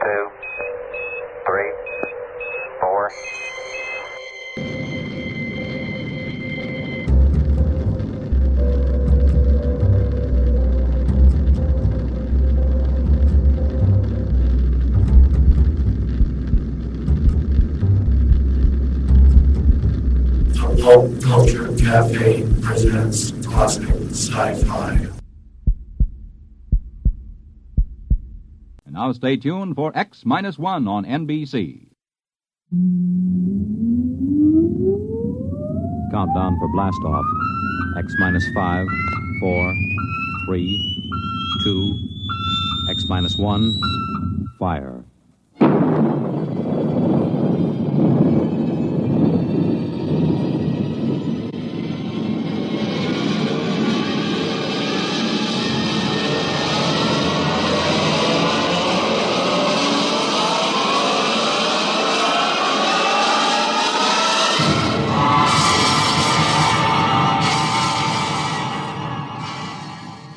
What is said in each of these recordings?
2, 3, 4. Pulp Culture Cafe presents classic sci-fi. And now stay tuned for X-1 on NBC. Countdown for blast off. X-5, 4, 3, 2, X-1, fire.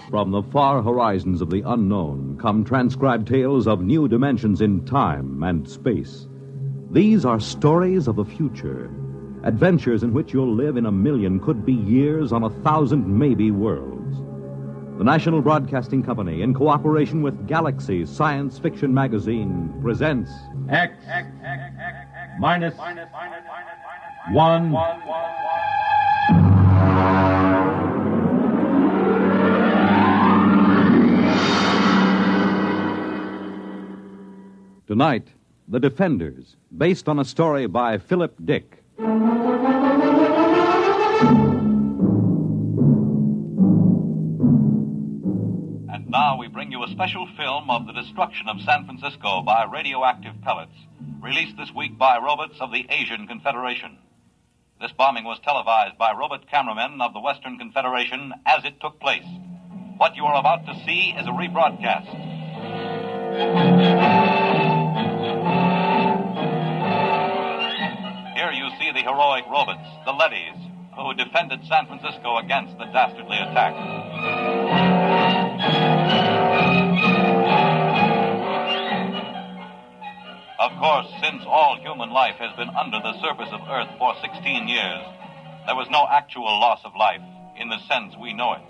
From the far horizons of the unknown come transcribed tales of new dimensions in time and space. These are stories of the future, adventures in which you'll live in a million could-be years on 1,000 maybe worlds. The National Broadcasting Company, in cooperation with Galaxy Science Fiction Magazine, presents X minus 1. Tonight, The Defenders, based on a story by Philip Dick. And now we bring you a special film of the destruction of San Francisco by radioactive pellets, released this week by robots of the Asian Confederation. This bombing was televised by robot cameramen of the Western Confederation as it took place. What you are about to see is a rebroadcast. Here you see the heroic robots, the Leddies, who defended San Francisco against the dastardly attack. Of course, since all human life has been under the surface of Earth for 16 years, there was no actual loss of life in the sense we know it.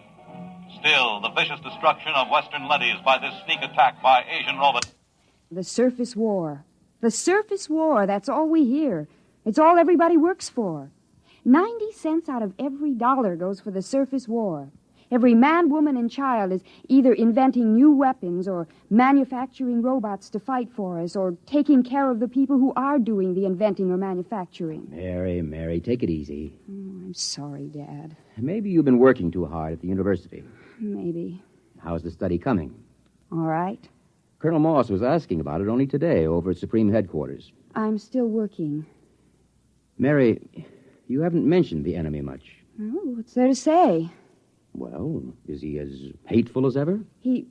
Still, the vicious destruction of Western Leddies by this sneak attack by Asian robots. The surface war. The surface war, that's all we hear. It's all everybody works for. 90 cents out of every dollar goes for the surface war. Every man, woman, and child is either inventing new weapons or manufacturing robots to fight for us or taking care of the people who are doing the inventing or manufacturing. Mary, take it easy. Oh, I'm sorry, Dad. Maybe you've been working too hard at the university. Maybe. How's the study coming? All right. Colonel Moss was asking about it only today over at Supreme Headquarters. I'm still working. Mary, you haven't mentioned the enemy much. Oh, what's there to say? Well, is he as hateful as ever? He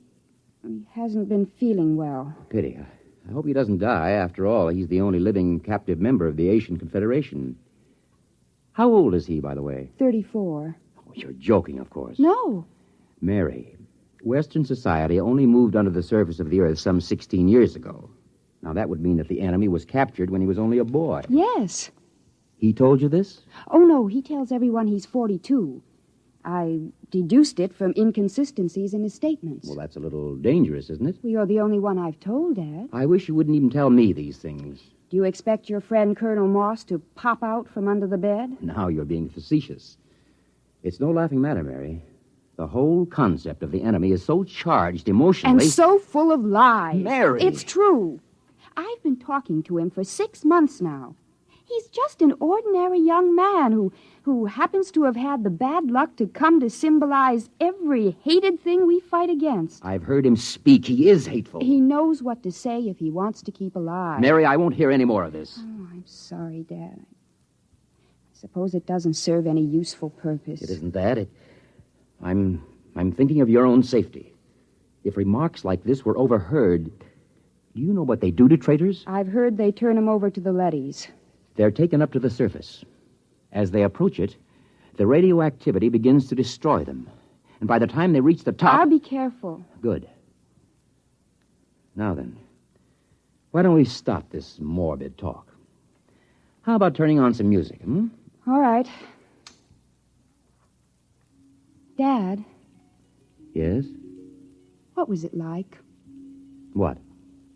hasn't been feeling well. Pity. I hope he doesn't die. After all, he's the only living captive member of the Asian Confederation. How old is he, by the way? 34. Oh, you're joking, of course. No. Mary, Western society only moved under the surface of the Earth some 16 years ago. Now, that would mean that the enemy was captured when he was only a boy. Yes. He told you this? Oh, no, he tells everyone he's 42. I deduced it from inconsistencies in his statements. Well, that's a little dangerous, isn't it? Well, you're the only one I've told, Dad. I wish you wouldn't even tell me these things. Do you expect your friend Colonel Moss to pop out from under the bed? Now you're being facetious. It's no laughing matter, Mary. The whole concept of the enemy is so charged emotionally... And so full of lies. Mary! It's true. I've been talking to him for 6 months now. He's just an ordinary young man who happens to have had the bad luck to come to symbolize every hated thing we fight against. I've heard him speak. He is hateful. He knows what to say if he wants to keep alive. Mary, I won't hear any more of this. Oh, I'm sorry, Dad. I suppose it doesn't serve any useful purpose. It isn't that. I'm thinking of your own safety. If remarks like this were overheard, do you know what they do to traitors? I've heard they turn them over to the Leddies. They're taken up to the surface. As they approach it, the radioactivity begins to destroy them. And by the time they reach the top... I'll be careful. Good. Now then, Why don't we stop this morbid talk? How about turning on some music, All right. Dad, Yes? what was it like What?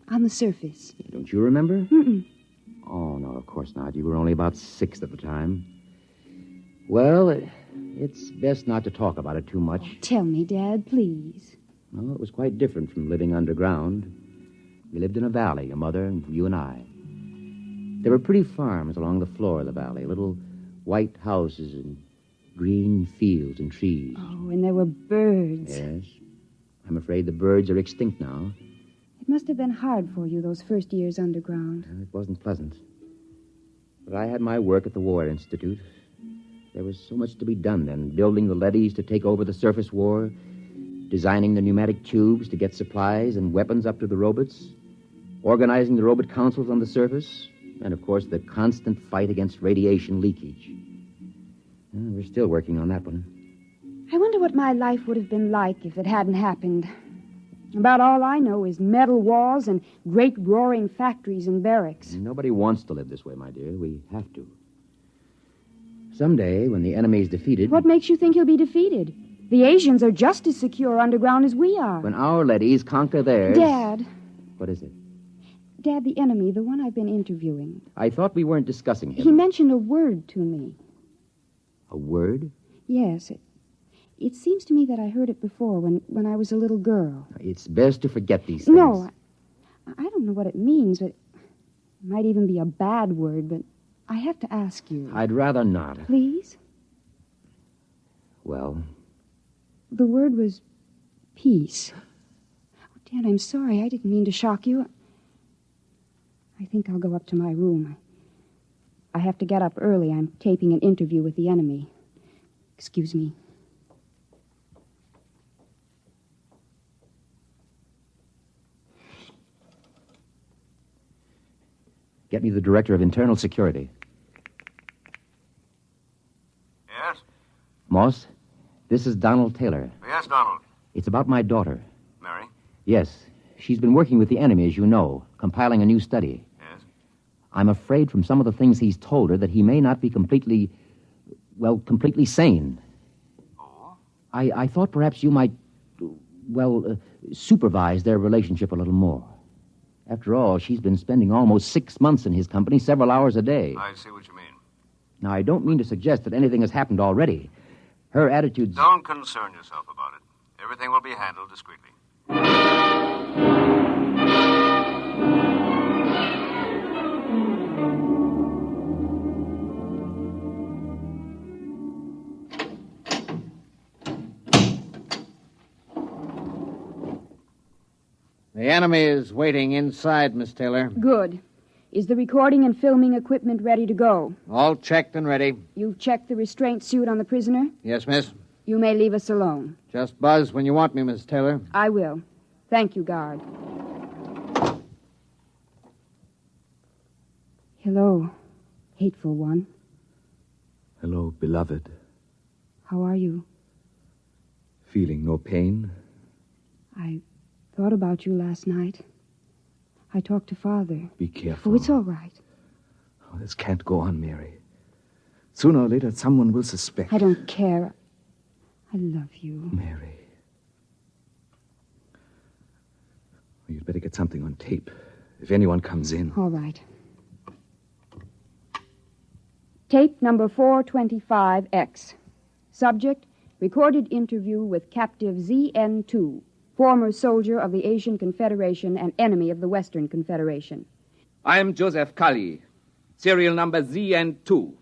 on the surface? Don't you remember? Mm-mm. Oh, no, of course not. You were only about 6 at the time. Well, it's best not to talk about it too much. Tell me, Dad, please. Well, it was quite different from living underground. We lived in a valley, your mother and you and I. There were pretty farms along the floor of the valley, little white houses and green fields and trees. Oh, and there were birds. Yes. I'm afraid the birds are extinct now. It must have been hard for you those first years underground. It wasn't pleasant. But I had my work at the War Institute. There was so much to be done then, building the leadys to take over the surface war, designing the pneumatic tubes to get supplies and weapons up to the robots, organizing the robot councils on the surface, and, of course, the constant fight against radiation leakage. We're still working on that one. I wonder what my life would have been like if it hadn't happened. About all I know is metal walls and great roaring factories and barracks. Nobody wants to live this way, my dear. We have to. Someday, when the enemy's defeated... What makes you think he'll be defeated? The Asians are just as secure underground as we are. When our leadys conquer theirs... Dad. What is it? Dad, the enemy, the one I've been interviewing. I thought we weren't discussing him. He mentioned a word to me. A word? Yes, it seems to me that I heard it before when I was a little girl. It's best to forget these things. No, I don't know what it means, but it might even be a bad word, but I have to ask you. I'd rather not. Please? Well? The word was peace. Oh, Dad, I'm sorry. I didn't mean to shock you. I think I'll go up to my room. I have to get up early. I'm taping an interview with the enemy. Excuse me. Get me the Director of Internal Security. Yes? Moss, this is Donald Taylor. Yes, Donald. It's about my daughter. Mary? Yes. She's been working with the enemy, as you know, compiling a new study. Yes? I'm afraid from some of the things he's told her that he may not be completely sane. Oh? I thought perhaps you might, supervise their relationship a little more. After all, she's been spending almost 6 months in his company, several hours a day. I see what you mean. Now, I don't mean to suggest that anything has happened already. Her attitude's... Don't concern yourself about it. Everything will be handled discreetly. The enemy is waiting inside, Miss Taylor. Good. Is the recording and filming equipment ready to go? All checked and ready. You've checked the restraint suit on the prisoner? Yes, miss. You may leave us alone. Just buzz when you want me, Miss Taylor. I will. Thank you, guard. Hello, hateful one. Hello, beloved. How are you? Feeling no pain? I thought about you last night. I talked to Father. Be careful. Oh, it's all right. Oh, this can't go on, Mary. Sooner or later, someone will suspect. I don't care. I love you. Mary. Well, you'd better get something on tape. If anyone comes in. All right. Tape number 425X. Subject, recorded interview with captive ZN2, former soldier of the Asian Confederation and enemy of the Western Confederation. I am Joseph Kali, serial number ZN2,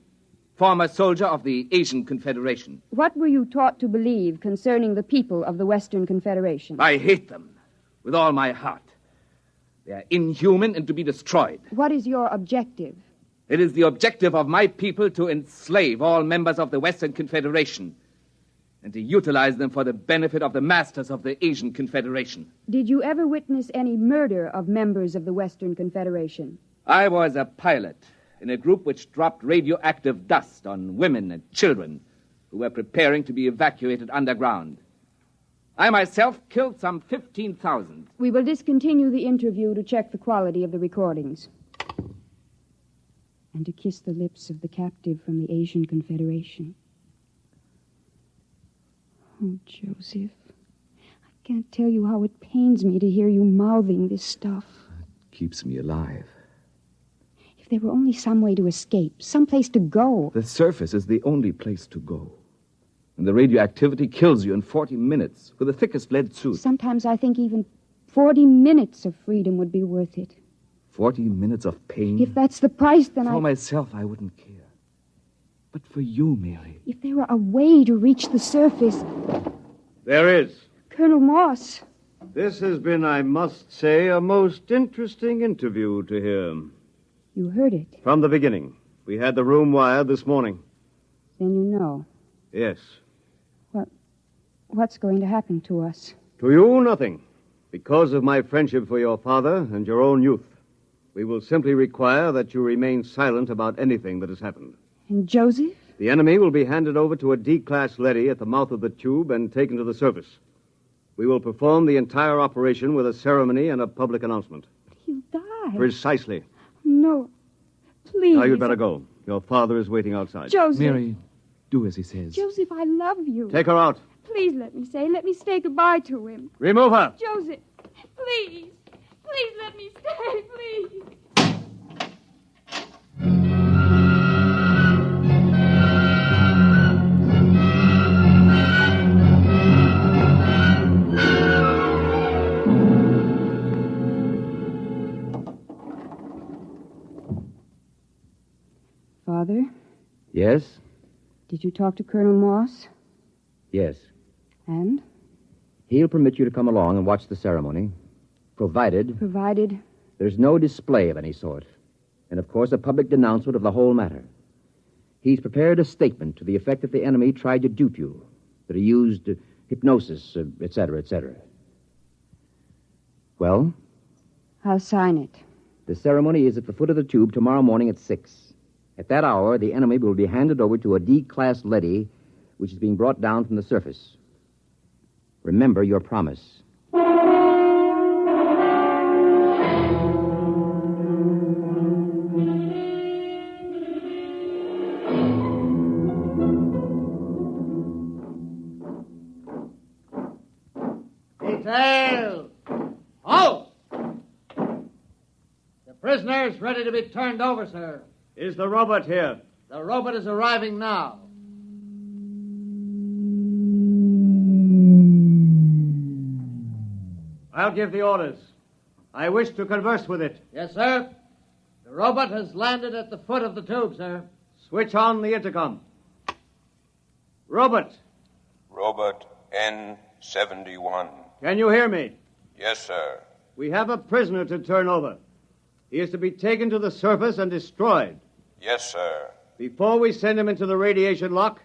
former soldier of the Asian Confederation. What were you taught to believe concerning the people of the Western Confederation? I hate them with all my heart. They are inhuman and to be destroyed. What is your objective? It is the objective of my people to enslave all members of the Western Confederation and to utilize them for the benefit of the masters of the Asian Confederation. Did you ever witness any murder of members of the Western Confederation? I was a pilot in a group which dropped radioactive dust on women and children who were preparing to be evacuated underground. I myself killed some 15,000. We will discontinue the interview to check the quality of the recordings. And to kiss the lips of the captive from the Asian Confederation. Oh, Joseph, I can't tell you how it pains me to hear you mouthing this stuff. It keeps me alive. If there were only some way to escape, some place to go. The surface is the only place to go. And the radioactivity kills you in 40 minutes with the thickest lead suit. Sometimes I think even 40 minutes of freedom would be worth it. 40 minutes of pain? If that's the price, then For myself, I wouldn't care. But for you, Mary. If there were a way to reach the surface... There is. Colonel Moss. This has been, I must say, a most interesting interview to hear. You heard it. From the beginning. We had the room wired this morning. Then you know. Yes. What's going to happen to us? To you, nothing. Because of my friendship for your father and your own youth. We will simply require that you remain silent about anything that has happened. And Joseph? The enemy will be handed over to a D-class leady at the mouth of the tube and taken to the surface. We will perform the entire operation with a ceremony and a public announcement. He'll die. Precisely. No. Please. Now you'd better go. Your father is waiting outside. Joseph. Mary, do as he says. Joseph, I love you. Take her out. Please let me say goodbye to him. Remove her. Joseph, please. Please let me stay, please. Father? Yes? Did you talk to Colonel Moss? Yes. And? He'll permit you to come along and watch the ceremony, provided... Provided? There's no display of any sort. And, of course, a public denouncement of the whole matter. He's prepared a statement to the effect that the enemy tried to dupe you, that he used hypnosis, etc., etc. Well? I'll sign it. The ceremony is at the foot of the tube tomorrow morning at 6. At that hour, the enemy will be handed over to a D-class leady, which is being brought down from the surface. Remember your promise. Detail! Halt! The prisoner is ready to be turned over, sir. Is the robot here? The robot is arriving now. I'll give the orders. I wish to converse with it. Yes, sir. The robot has landed at the foot of the tube, sir. Switch on the intercom. Robot. Robot N71. Can you hear me? Yes, sir. We have a prisoner to turn over. He is to be taken to the surface and destroyed. Yes, sir. Before we send him into the radiation lock,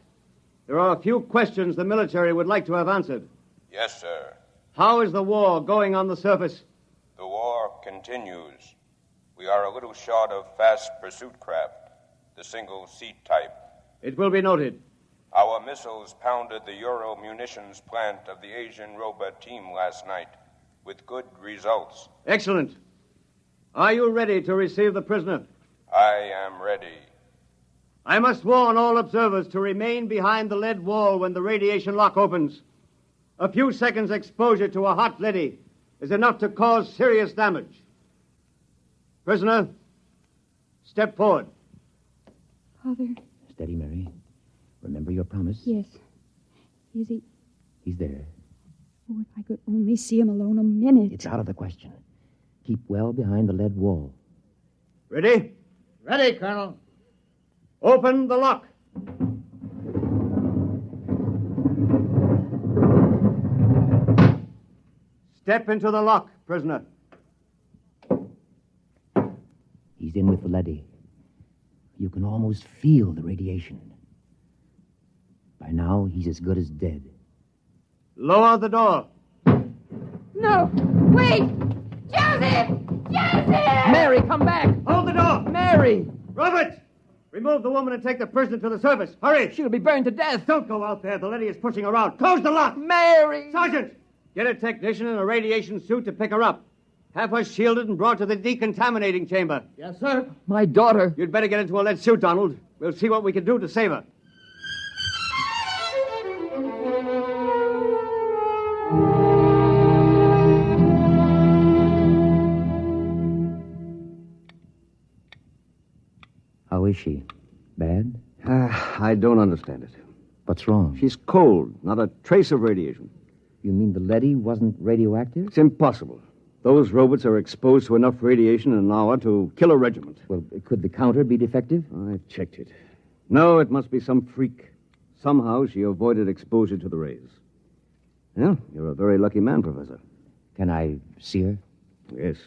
there are a few questions the military would like to have answered. Yes, sir. How is the war going on the surface? The war continues. We are a little short of fast pursuit craft, the single-seat type. It will be noted. Our missiles pounded the Euro munitions plant of the Asian robot team last night, with good results. Excellent. Are you ready to receive the prisoner? I am ready. I must warn all observers to remain behind the lead wall when the radiation lock opens. A few seconds' exposure to a hot leady is enough to cause serious damage. Prisoner, step forward. Father. Steady, Mary. Remember your promise? Yes. Is he? He's there. Oh, if I could only see him alone a minute. It's out of the question. Keep well behind the lead wall. Ready? Ready, Colonel. Open the lock. Step into the lock, prisoner. He's in with the leady. You can almost feel the radiation. By now, he's as good as dead. Lower the door. No! Wait! Joseph! Joseph! Mary, come back! Hold the door! Mary! Robert! Remove the woman and take the prisoner to the surface. Hurry! She'll be burned to death. Don't go out there. The leady is pushing around. Close the lock! Mary! Sergeant! Get a technician in a radiation suit to pick her up. Have her shielded and brought to the decontaminating chamber. Yes, sir. My daughter. You'd better get into a lead suit, Donald. We'll see what we can do to save her. How is she? Bad? I don't understand it. What's wrong? She's cold, not a trace of radiation. You mean the leady wasn't radioactive? It's impossible. Those robots are exposed to enough radiation in an hour to kill a regiment. Well, could the counter be defective? I checked it. No, it must be some freak. Somehow she avoided exposure to the rays. Well, you're a very lucky man, Professor. Can I see her? Yes.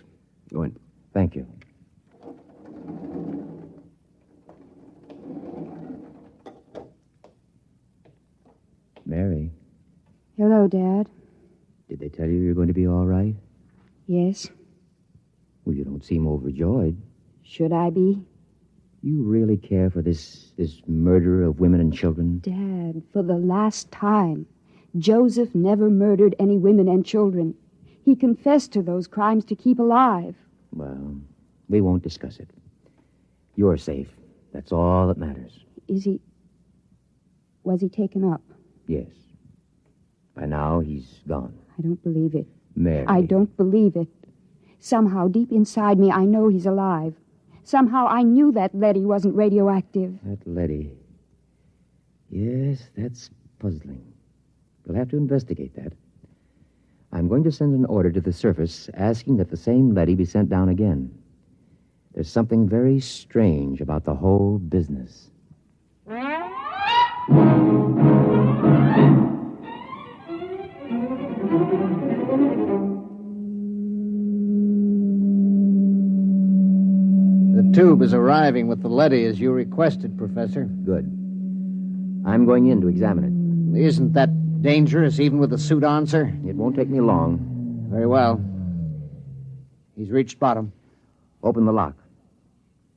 Go in. Thank you. Mary, Hello, Dad. did they tell you you're going to be all right? Yes. Well, you don't seem overjoyed. Should I be? You really care for this murder of women and children? Dad, for the last time, Joseph never murdered any women and children. He confessed to those crimes to keep alive. Well, we won't discuss it. You're safe. That's all that matters. Was he taken up? Yes. By now, he's gone. I don't believe it. Mary. I don't believe it. Somehow, deep inside me, I know he's alive. Somehow, I knew that leady wasn't radioactive. That leady. Yes, that's puzzling. We'll have to investigate that. I'm going to send an order to the surface asking that the same leady be sent down again. There's something very strange about the whole business. The tube is arriving with the leady as you requested, Professor. Good. I'm going in to examine it. Isn't that dangerous, even with the suit on, sir? It won't take me long. Very well. He's reached bottom. Open the lock.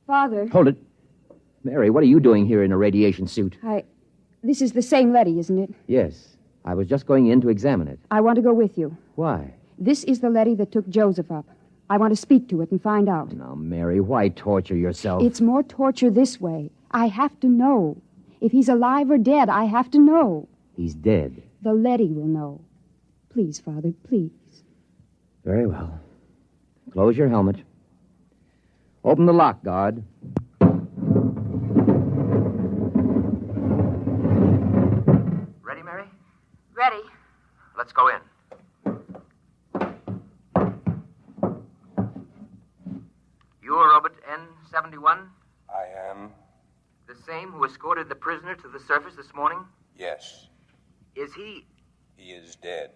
Father. Hold it. Mary, what are you doing here in a radiation suit? This is the same leady, isn't it? Yes. I was just going in to examine it. I want to go with you. Why? This is the leady that took Joseph up. I want to speak to it and find out. Now, Mary, why torture yourself? It's more torture this way. I have to know. If he's alive or dead, I have to know. He's dead. The leady will know. Please, Father, please. Very well. Close your helmet. Open the lock, guard. Ready, Mary? Ready. Let's go in. You're Robert N-71? I am. The same who escorted the prisoner to the surface this morning? Yes. Is he... He is dead.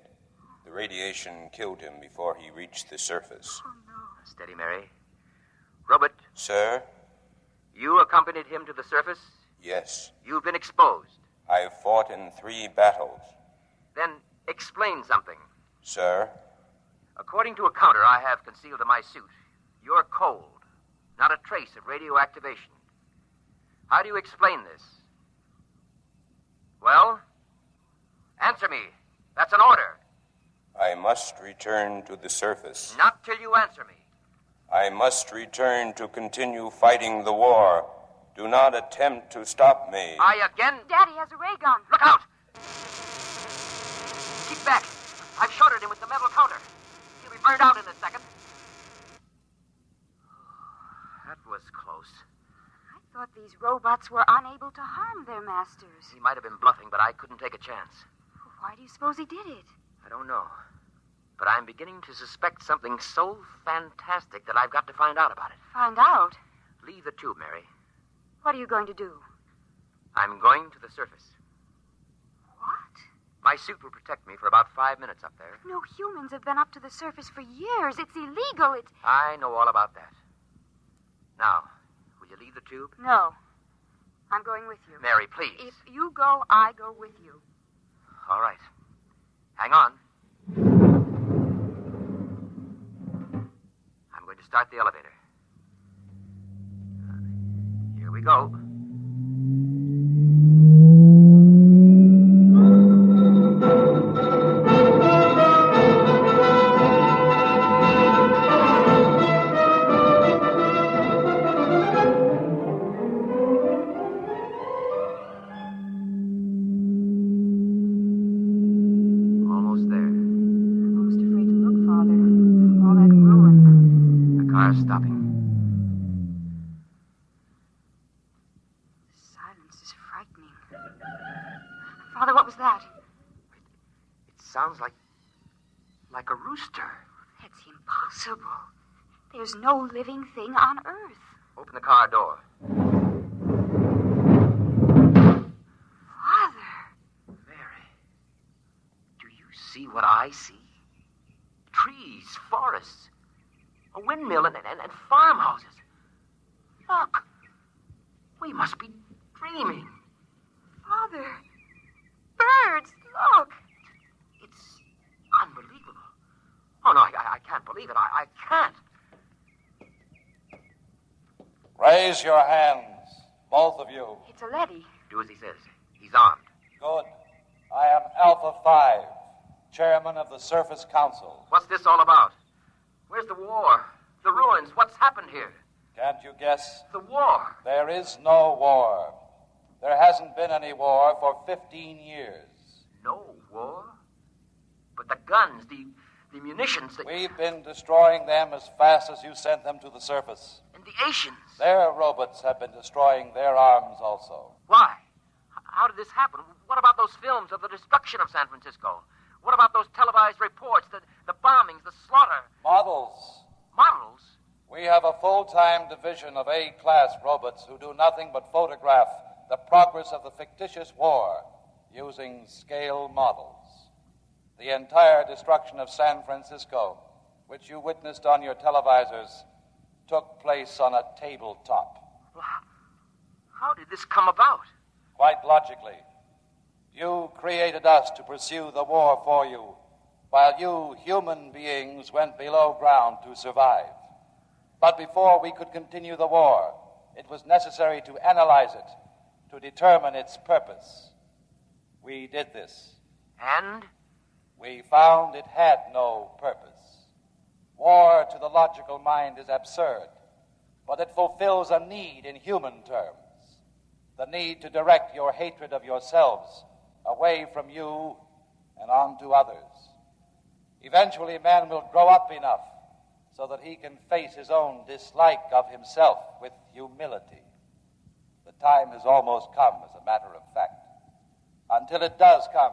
The radiation killed him before he reached the surface. Oh, no. Steady, Mary. Robert. Sir? You accompanied him to the surface? Yes. You've been exposed. I've fought in 3 battles. Then explain something. Sir? According to a counter I have concealed in my suit, you're cold. Not a trace of radioactivation. How do you explain this? Well? Answer me. That's an order. I must return to the surface. Not till you answer me. I must return to continue fighting the war. Do not attempt to stop me. Daddy has a ray gun. Look out! Keep back. I've shorted him with the metal counter. He'll be burned out in a second. That was close. I thought these robots were unable to harm their masters. He might have been bluffing, but I couldn't take a chance. Why do you suppose he did it? I don't know. But I'm beginning to suspect something so fantastic that I've got to find out about it. Find out? Leave the tube, Mary. What are you going to do? I'm going to the surface. What? My suit will protect me for about 5 minutes up there. No humans have been up to the surface for years. It's illegal. I know all about that. Now, will you leave the tube? No. I'm going with you. Mary, please. If you go, I go with you. All right. Hang on. I'm going to start the elevator. Here we go. cars stopping. Silence is frightening. Father, what was that? It sounds like a rooster. That's impossible. There's no living thing on Earth. Open the car door. Father! Mary, do you see what I see? Trees, forests, a windmill, and farmhouses. Look, we must be dreaming. Father! Birds, look! It's unbelievable. Oh, no, I can't believe it. I can't. Raise your hands, both of you. It's a leady. Do as he says. He's armed. Good. I am Alpha 5, chairman of the Surface Council. What's this all about? Where's the war? The ruins? What's happened here? Can't you guess? The war. There is no war. There hasn't been any war for 15 years. No war? But the guns, the munitions... We've been destroying them as fast as you sent them to the surface. And the Asians? Their robots have been destroying their arms also. Why? How did this happen? What about those films of the destruction of San Francisco? What about those televised reports, the bombings, the slaughter? Models. Models? We have a full-time division of A-class robots who do nothing but photograph the progress of the fictitious war using scale models. The entire destruction of San Francisco, which you witnessed on your televisors, took place on a tabletop. Well, how did this come about? Quite logically. You created us to pursue the war for you, while you human beings went below ground to survive. But before we could continue the war, it was necessary to analyze it, to determine its purpose. We did this. And? We found it had no purpose. War to the logical mind is absurd, but it fulfills a need in human terms. The need to direct your hatred of yourselves away from you and onto others. Eventually, man will grow up enough so that he can face his own dislike of himself with humility. The time has almost come, as a matter of fact. Until it does come,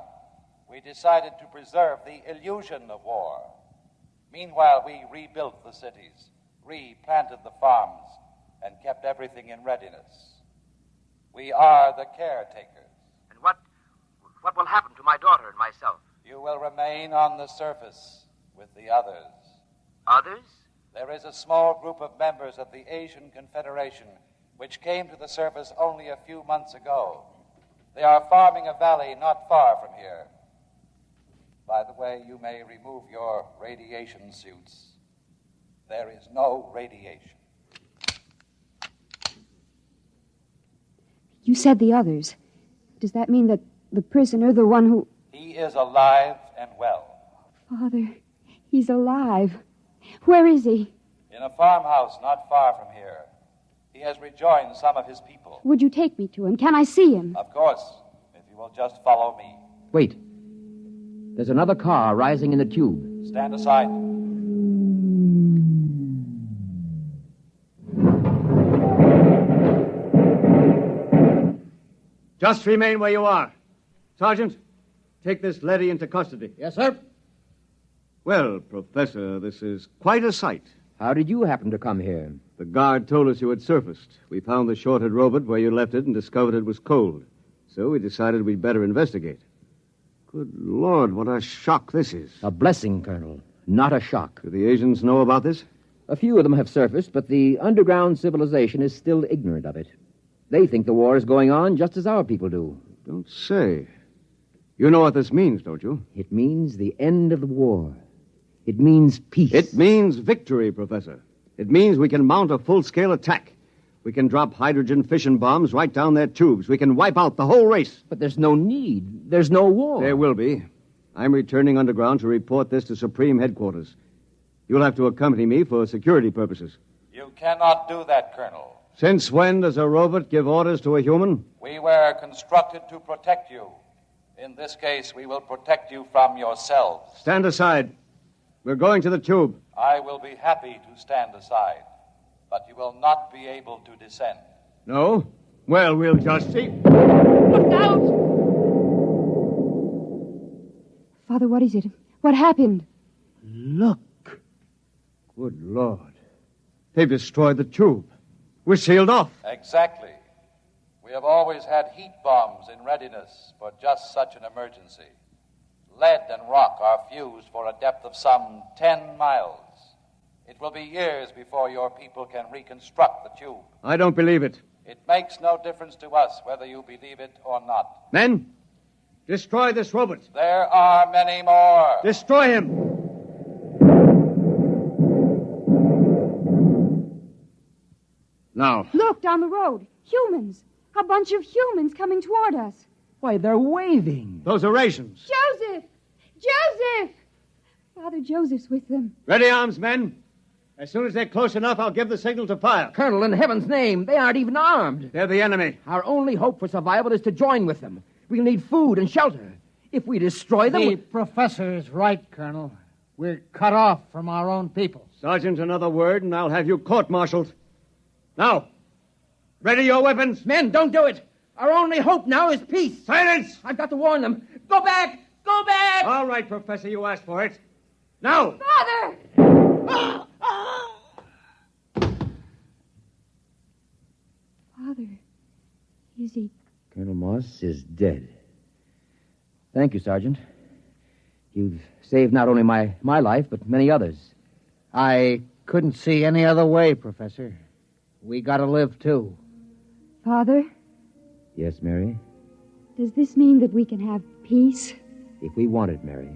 we decided to preserve the illusion of war. Meanwhile, we rebuilt the cities, replanted the farms, and kept everything in readiness. We are the caretakers. And what will happen to my daughter and myself? You will remain on the surface with the others. Others? There is a small group of members of the Asian Confederation which came to the surface only a few months ago. They are farming a valley not far from here. By the way, you may remove your radiation suits. There is no radiation. You said the others. Does that mean that the prisoner, the one who... He is alive and well. Father, he's alive. Where is he? In a farmhouse not far from here. He has rejoined some of his people. Would you take me to him? Can I see him? Of course, if you will just follow me. Wait. There's another car rising in the tube. Stand aside. Just remain where you are. Sergeant, take this leady into custody. Yes, sir. Well, Professor, this is quite a sight. How did you happen to come here? The guard told us you had surfaced. We found the shorted robot where you left it and discovered it was cold. So we decided we'd better investigate. Good Lord, what a shock this is. A blessing, Colonel, not a shock. Do the Asians know about this? A few of them have surfaced, but the underground civilization is still ignorant of it. They think the war is going on just as our people do. Don't say. You know what this means, don't you? It means the end of the war. It means peace. It means victory, Professor. It means we can mount a full-scale attack. We can drop hydrogen fission bombs right down their tubes. We can wipe out the whole race. But there's no need. There's no war. There will be. I'm returning underground to report this to Supreme Headquarters. You'll have to accompany me for security purposes. You cannot do that, Colonel. Since when does a robot give orders to a human? We were constructed to protect you. In this case, we will protect you from yourselves. Stand aside. We're going to the tube. I will be happy to stand aside, but you will not be able to descend. No? Well, we'll just see. Look out! Father, what is it? What happened? Look. Good Lord. They've destroyed the tube. We're sealed off. Exactly. We have always had heat bombs in readiness for just such an emergency. Lead and rock are fused for a depth of some 10 miles. It will be years before your people can reconstruct the tube. I don't believe it. It makes no difference to us whether you believe it or not. Men, destroy this robot. There are many more. Destroy him. Now. Look, down the road. Humans. A bunch of humans coming toward us. Why, they're waving. Those are rations. Joseph! Joseph! Father Joseph's with them. Ready arms, men. As soon as they're close enough, I'll give the signal to fire. Colonel, in heaven's name, they aren't even armed. They're the enemy. Our only hope for survival is to join with them. We'll need food and shelter. If we destroy them... The professor is right, Colonel. We're cut off from our own people. Sergeant, another word, and I'll have you court-martialed. Now, ready your weapons. Men, don't do it. Our only hope now is peace. Silence! I've got to warn them. Go back! Go back! All right, Professor, you asked for it. Now! Father! Father, is he... Colonel Moss is dead. Thank you, Sergeant. You've saved not only my life, but many others. I couldn't see any other way, Professor. We gotta live, too. Father, Yes, Mary? does this mean that we can have peace? If we want it, Mary.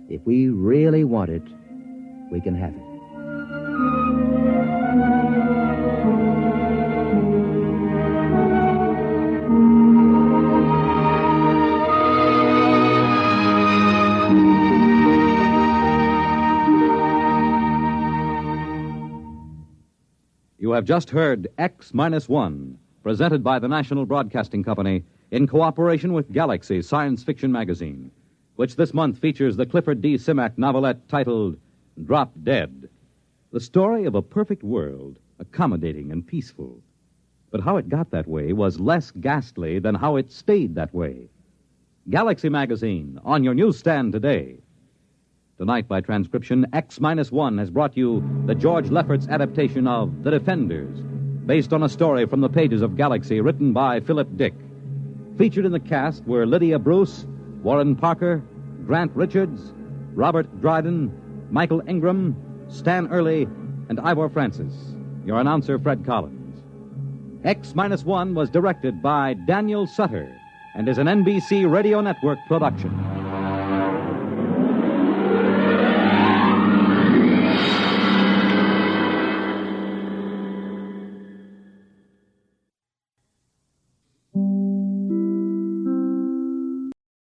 If we really want it, we can have it. You have just heard X-1, presented by the National Broadcasting Company in cooperation with Galaxy Science Fiction Magazine, which this month features the Clifford D. Simak novelette titled Drop Dead, the story of a perfect world, accommodating and peaceful. But how it got that way was less ghastly than how it stayed that way. Galaxy Magazine, on your newsstand today. Tonight, by transcription, X-1 has brought you the George Lefferts adaptation of The Defenders, based on a story from the pages of Galaxy written by Philip Dick. Featured in the cast were Lydia Bruce, Warren Parker, Grant Richards, Robert Dryden, Michael Ingram, Stan Early, and Ivor Francis. Your announcer, Fred Collins. X-1 was directed by Daniel Sutter and is an NBC Radio Network production.